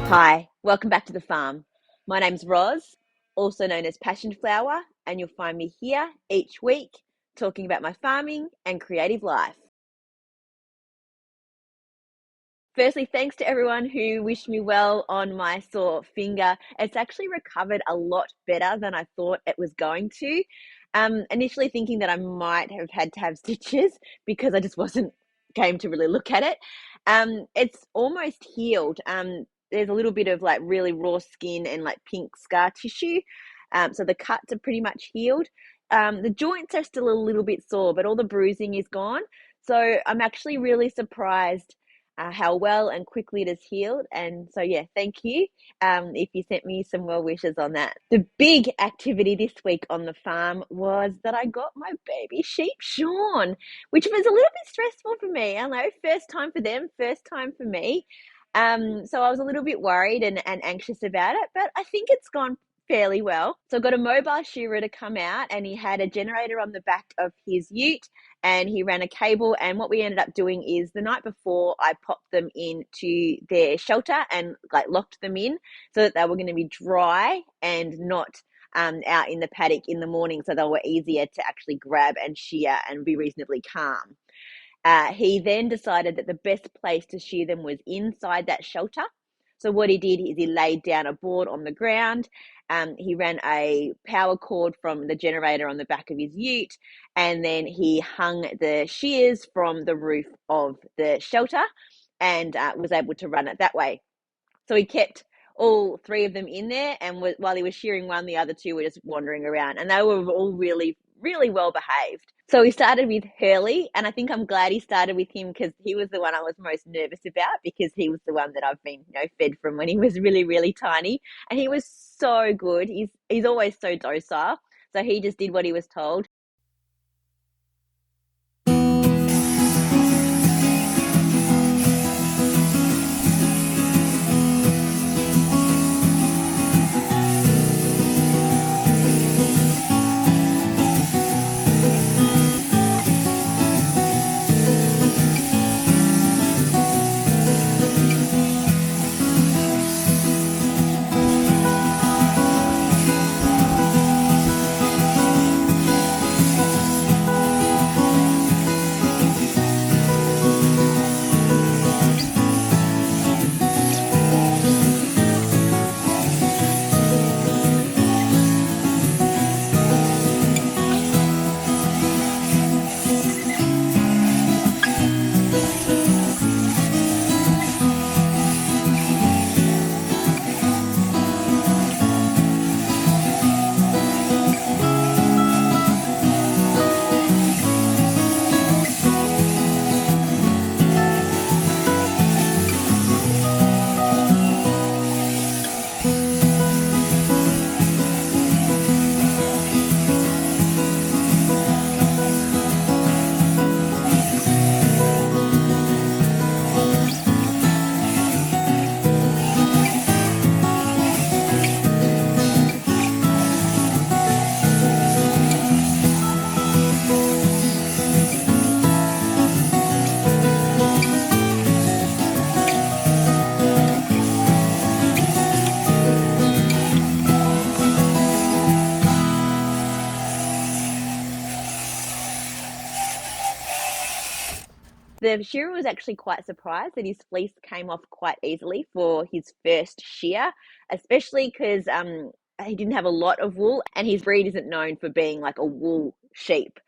Hi, welcome back to the farm. My name's Roz, also known as Passion Flower, and you'll find me here each week talking about my farming and creative life. Firstly, thanks to everyone who wished me well on my sore finger. It's actually recovered a lot better than I thought it was going to. Initially thinking that I might have had to have stitches because I just wasn't came to really look at it. It's almost healed. There's a little bit of like really raw skin and like pink scar tissue. So the cuts are pretty much healed. The joints are still a little bit sore, but all the bruising is gone. So I'm actually really surprised how well and quickly it has healed. And so, yeah, thank you if you sent me some well wishes on that. The big activity this week on the farm was that I got my baby sheep shorn, which was a little bit stressful for me. I know, first time for them, first time for me. So I was a little bit worried and anxious about it, but I think it's gone fairly well. So I got a mobile shearer to come out, and he had a generator on the back of his ute, and he ran a cable. And what we ended up doing is the night before I popped them into their shelter and like locked them in so that they were going to be dry and not out in the paddock in the morning, so they were easier to actually grab and shear and be reasonably calm. He then decided that the best place to shear them was inside that shelter. So what he did is he laid down a board on the ground. He ran a power cord from the generator on the back of his ute, and then he hung the shears from the roof of the shelter and was able to run it that way. So he kept all three of them in there, and while he was shearing one, the other two were just wandering around, and they were all really, really well behaved. So he started with Hurley, and I think I'm glad he started with him because he was the one I was most nervous about, because he was the one that I've been, fed from when he was really, really tiny, and he was so good. He's always so docile, so he just did what he was told. The shearer was actually quite surprised that his fleece came off quite easily for his first shear, especially because he didn't have a lot of wool, and his breed isn't known for being like a wool sheep.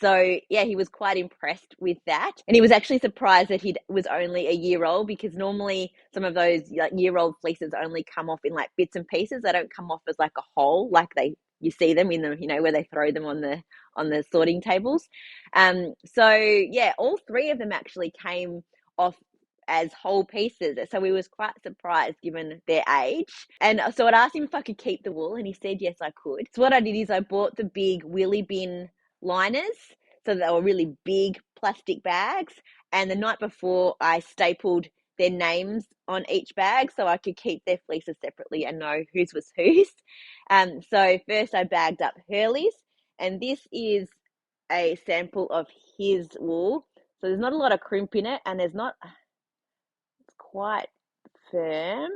So yeah, he was quite impressed with that, and he was actually surprised that he was only a year old, because normally some of those like year-old fleeces only come off in like bits and pieces. They don't come off as like a whole, like they you see them in the where they throw them on the sorting tables. So yeah, all three of them actually came off as whole pieces. So we was quite surprised given their age. And so I'd asked him if I could keep the wool, and he said yes, I could. So what I did is I bought the big wheelie bin liners. So they were really big plastic bags. And the night before I stapled their names on each bag so I could keep their fleeces separately and know whose was whose. So first I bagged up Hurley's, and this is a sample of his wool. So there's not a lot of crimp in it, and it's quite firm.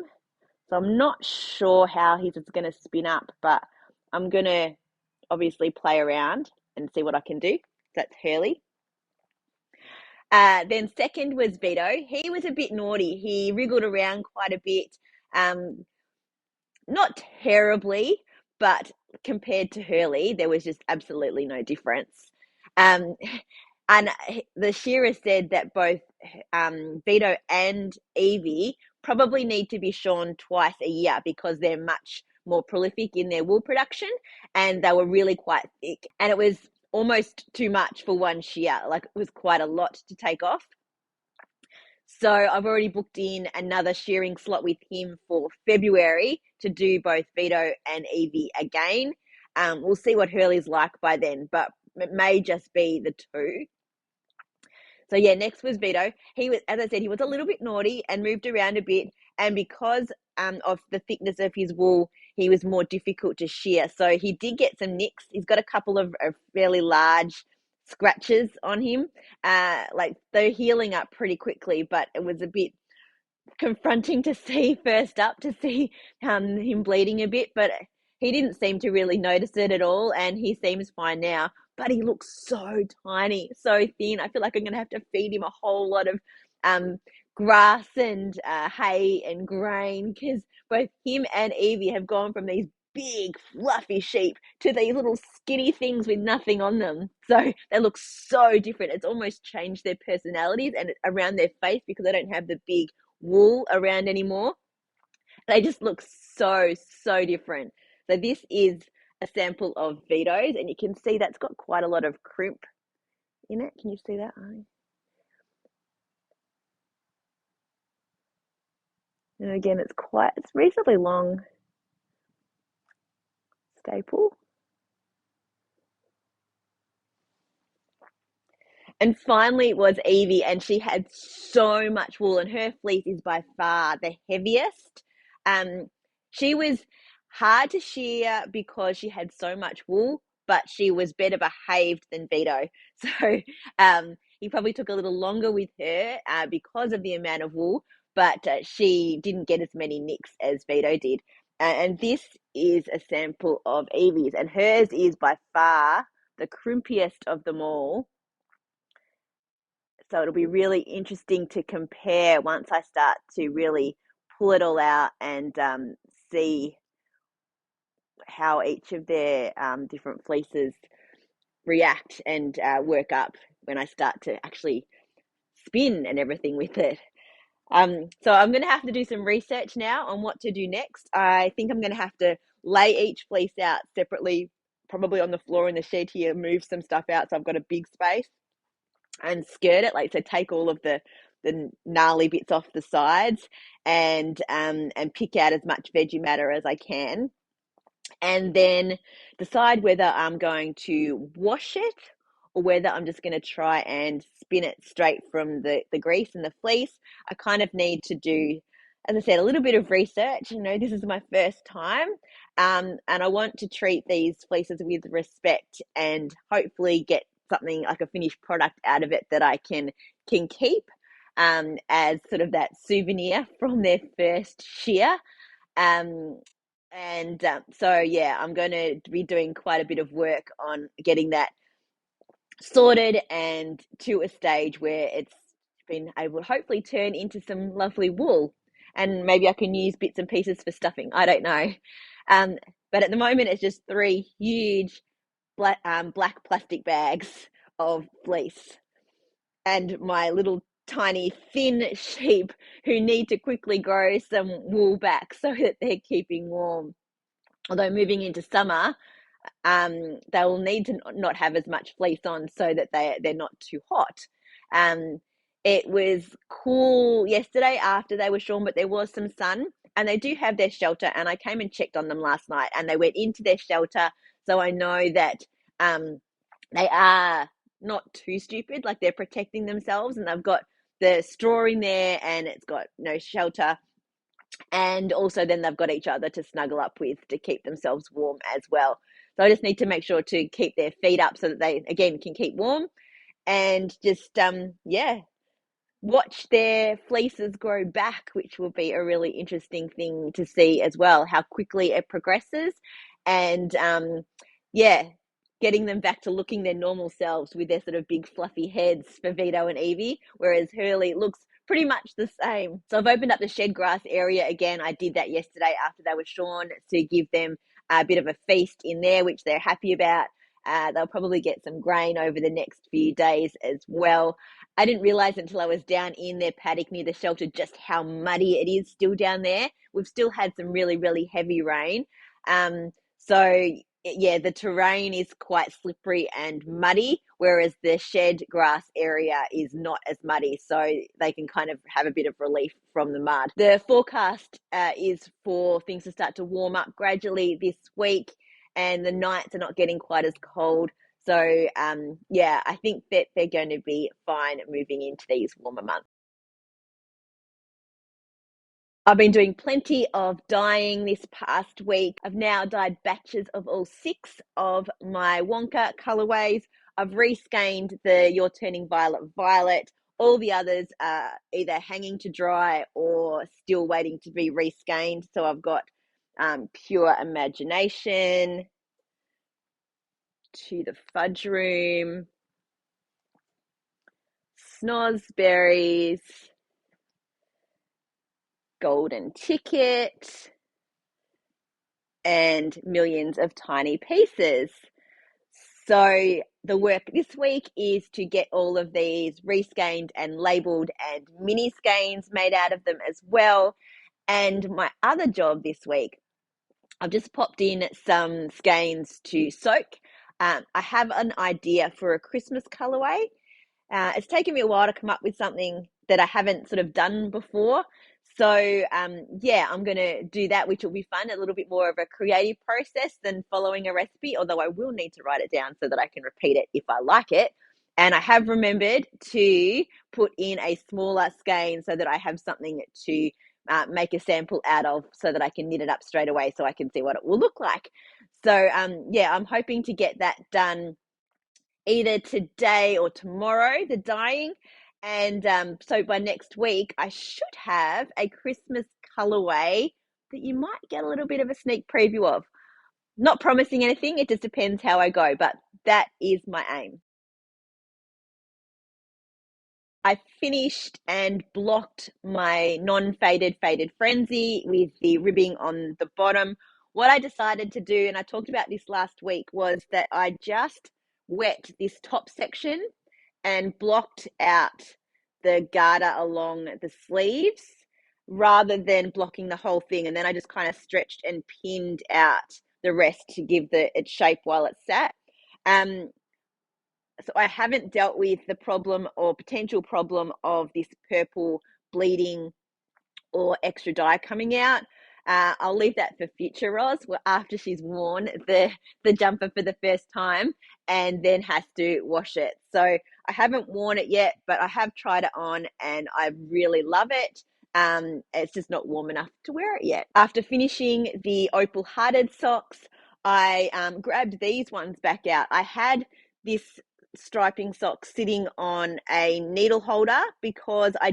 So I'm not sure how his is going to spin up, but I'm going to obviously play around and see what I can do. That's Hurley. Then second was Vito. He was a bit naughty. He wriggled around quite a bit. Um, not terribly, but compared to Hurley, there was just absolutely no difference. Um, and the shearer said that both Vito and Evie probably need to be shorn twice a year because they're much more prolific in their wool production, and they were really quite thick. And it was almost too much for one shear. Like, it was quite a lot to take off. So I've already booked in another shearing slot with him for February to do both Vito and Evie again. We'll see what Hurley's like by then, but it may just be the two. So yeah, next was Vito. He was, as I said, he was a little bit naughty and moved around a bit. And because of the thickness of his wool, he was more difficult to shear. So he did get some nicks. He's got a couple of fairly large scratches on him. Like, they're healing up pretty quickly, but it was a bit confronting to see first up, to see him bleeding a bit, but he didn't seem to really notice it at all, and he seems fine now. But he looks so tiny, so thin. I feel like I'm going to have to feed him a whole lot of grass and hay and grain, because both him and Evie have gone from these big fluffy sheep to these little skinny things with nothing on them. So they look so different. It's almost changed their personalities and around their face, because they don't have the big wool around anymore. They just look so, so different. So this is a sample of Vito's, and you can see that's got quite a lot of crimp in it. Can you see that? And again, it's reasonably long staple. And finally it was Evie, and she had so much wool, and her fleece is by far the heaviest. She was hard to shear because she had so much wool, but she was better behaved than Vito. So he probably took a little longer with her because of the amount of wool, but she didn't get as many nicks as Vito did. And this is a sample of Evie's, and hers is by far the crimpiest of them all. So it'll be really interesting to compare once I start to really pull it all out and see how each of their different fleeces react and work up when I start to actually spin and everything with it. So I'm going to have to do some research now on what to do next. I think I'm going to have to lay each fleece out separately, probably on the floor in the shed here, move some stuff out so I've got a big space, and skirt it, like, so take all of the gnarly bits off the sides, and pick out as much veggie matter as I can, and then decide whether I'm going to wash it or whether I'm just going to try and spin it straight from the grease and the fleece. I kind of need to do, as I said, a little bit of research. This is my first time, and I want to treat these fleeces with respect and hopefully get something like a finished product out of it that I can keep as sort of that souvenir from their first shear. So yeah, I'm going to be doing quite a bit of work on getting that sorted and to a stage where it's been able to hopefully turn into some lovely wool, and maybe I can use bits and pieces for stuffing. I don't know. But at the moment, it's just three huge black plastic bags of fleece, and my little tiny thin sheep who need to quickly grow some wool back so that they're keeping warm. Although moving into summer, they will need to not have as much fleece on so that they're not too hot. It was cool yesterday after they were shorn, but there was some sun, and they do have their shelter, and I came and checked on them last night, and they went into their shelter, so I know that they are not too stupid, like, they're protecting themselves, and they've got the straw in there, and it's got no shelter, and also then they've got each other to snuggle up with to keep themselves warm as well. So I just need to make sure to keep their feet up so that they, again, can keep warm, and just, yeah, watch their fleeces grow back, which will be a really interesting thing to see as well, how quickly it progresses. And yeah, getting them back to looking their normal selves with their sort of big fluffy heads for Vito and Evie, whereas Hurley looks pretty much the same. So I've opened up the shed grass area again. I did that yesterday after they were shorn to give them a bit of a feast in there, which they're happy about. They'll probably get some grain over the next few days as well. I didn't realize until I was down in their paddock near the shelter just how muddy it is still down there. We've still had some really, really heavy rain. So yeah, the terrain is quite slippery and muddy, whereas the shed grass area is not as muddy, so they can kind of have a bit of relief from the mud. The forecast is for things to start to warm up gradually this week, and the nights are not getting quite as cold. So yeah, I think that they're going to be fine moving into these warmer months. I've been doing plenty of dyeing this past week. I've now dyed batches of all 6 of my Wonka colorways. I've reskeined the You're Turning Violet Violet. All the others are either hanging to dry or still waiting to be reskeined. So I've got Pure Imagination, To the Fudge Room, Snozberries, Golden Ticket, and Millions of Tiny Pieces. So the work this week is to get all of these reskeined and labelled and mini skeins made out of them as well. And my other job this week, I've just popped in some skeins to soak. I have an idea for a Christmas colorway. It's taken me a while to come up with something that I haven't sort of done before. So yeah, I'm going to do that, which will be fun, a little bit more of a creative process than following a recipe, although I will need to write it down so that I can repeat it if I like it. And I have remembered to put in a smaller skein so that I have something to make a sample out of so that I can knit it up straight away so I can see what it will look like. So yeah, I'm hoping to get that done either today or tomorrow, the dyeing. And so by next week, I should have a Christmas colorway that you might get a little bit of a sneak preview of. Not promising anything, it just depends how I go, but that is my aim. I finished and blocked my non-faded Faded Frenzy with the ribbing on the bottom. What I decided to do, and I talked about this last week, was that I just wet this top section and blocked out the garter along the sleeves rather than blocking the whole thing. And then I just kind of stretched and pinned out the rest to give its shape while it sat. So I haven't dealt with the problem or potential problem of this purple bleeding or extra dye coming out. I'll leave that for future Roz, after she's worn the jumper for the first time and then has to wash it. So I haven't worn it yet, but I have tried it on and I really love it. It's just not warm enough to wear it yet. After finishing the opal hearted socks, I grabbed these ones back out. I had this striping sock sitting on a needle holder because I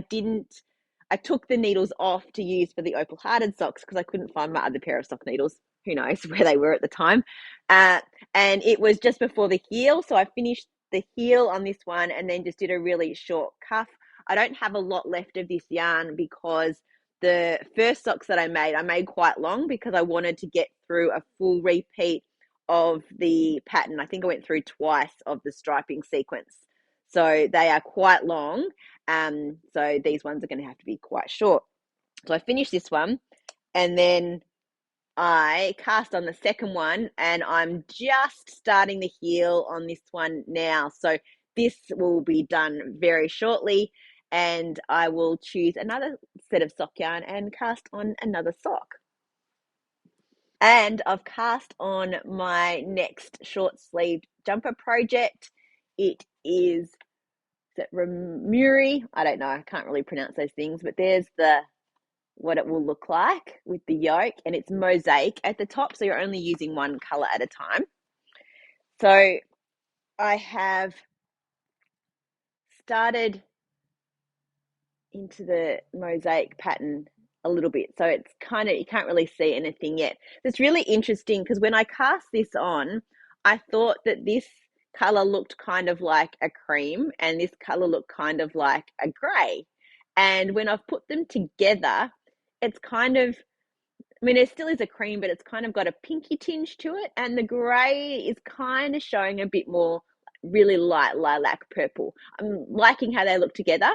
took the needles off to use for the opal hearted socks because I couldn't find my other pair of sock needles. Who knows where they were at the time. And it was just before the heel. So I finished the heel on this one and then just did a really short cuff. I don't have a lot left of this yarn because the first socks that I made quite long because I wanted to get through a full repeat of the pattern. I think I went through twice of the striping sequence. So they are quite long. So these ones are going to have to be quite short. So I finished this one and then I cast on the second one and I'm just starting the heel on this one now. So this will be done very shortly and I will choose another set of sock yarn and cast on another sock. And I've cast on my next short sleeved jumper project. It is Remuri. I don't know. I can't really pronounce those things, but there's what it will look like with the yoke, and it's mosaic at the top, so you're only using one color at a time. So I have started into the mosaic pattern a little bit. So it's kind of, you can't really see anything yet. It's really interesting because when I cast this on, I thought that this color looked kind of like a cream and this color looked kind of like a gray. And when I've put them together, it's kind of, I mean, it still is a cream, but it's kind of got a pinky tinge to it. And the grey is kind of showing a bit more really light lilac purple. I'm liking how they look together.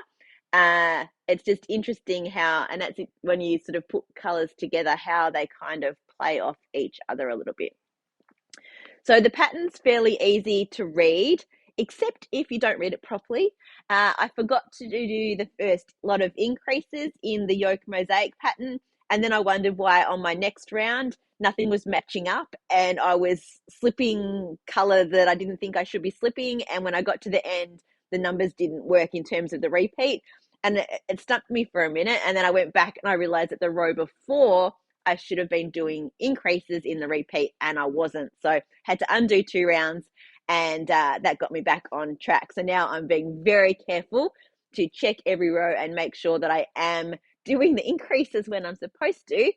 It's just interesting how, and that's when you sort of put colours together, how they kind of play off each other a little bit. So the pattern's fairly easy to read, except if you don't read it properly. I forgot to do the first lot of increases in the yoke mosaic pattern, and then I wondered why on my next round nothing was matching up, and I was slipping colour that I didn't think I should be slipping, and when I got to the end, the numbers didn't work in terms of the repeat, and it stumped me for a minute, and then I went back and I realised that the row before I should have been doing increases in the repeat and I wasn't. So had to undo 2 rounds and that got me back on track. So now I'm being very careful to check every row and make sure that I am doing the increases when I'm supposed to,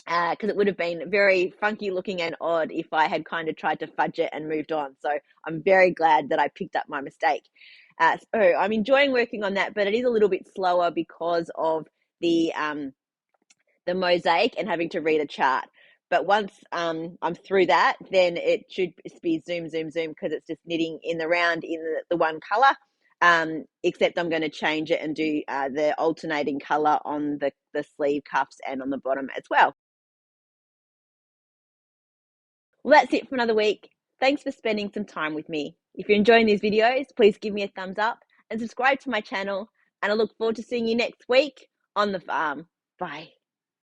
because it would have been very funky looking and odd if I had kind of tried to fudge it and moved on. So I'm very glad that I picked up my mistake. So I'm enjoying working on that, but it is a little bit slower because of the mosaic and having to read a chart. But once I'm through that, then it should be zoom, zoom, zoom, because it's just knitting in the round in the one color. Except I'm going to change it and do the alternating color on the sleeve cuffs and on the bottom as well. Well, that's it for another week. Thanks for spending some time with me. If you're enjoying these videos, please give me a thumbs up and subscribe to my channel. And I look forward to seeing you next week on the farm. Bye.